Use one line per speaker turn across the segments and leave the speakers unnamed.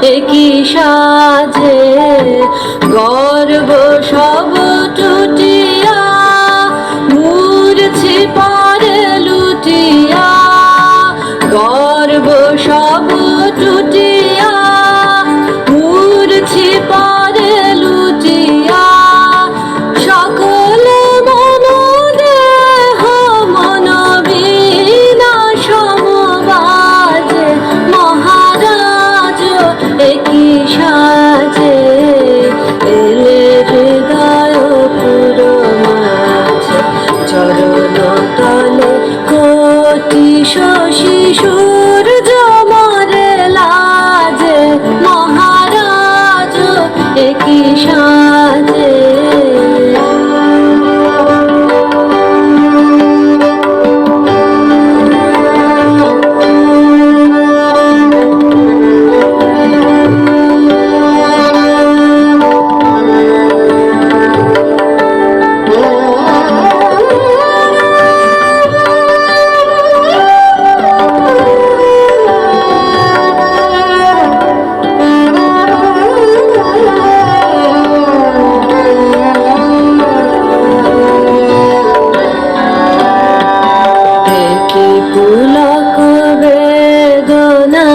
একই সাজে গর্ব সব টুটিয়া মূর্ছি পরে লুটিয়া গর্ব সব টুটিয়া মূর্ছি পরে লুটিয়া সকল মন দেহ মন বিনা সমবাজে মহারাজ একই সাজে এলে হৃদয় পুরো মাঝে চরণ তলে কোটি শশী সূর্য মরে লাজে মহারাজ একই সাজে পুলক বেদনা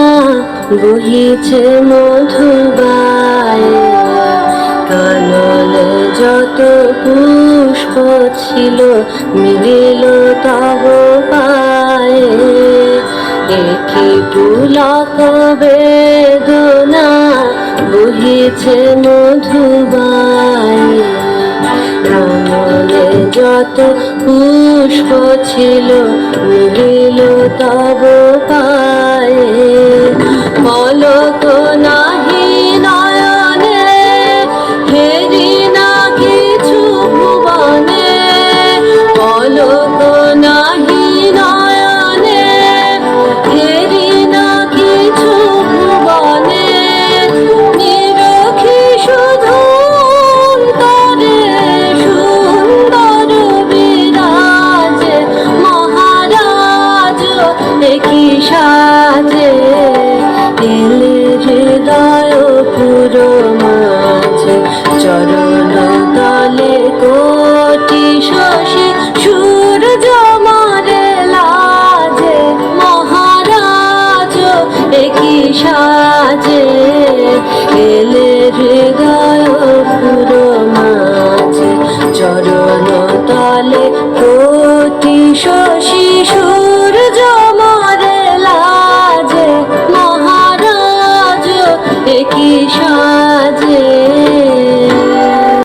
বহিছে মধুবায় কাননে যত পুষ্প ছিল মিলিল তব পায়ে একই পুলক বেদনা বহিছে মধুবায় কাননে যত পুষ্প ছিল মিলিল তব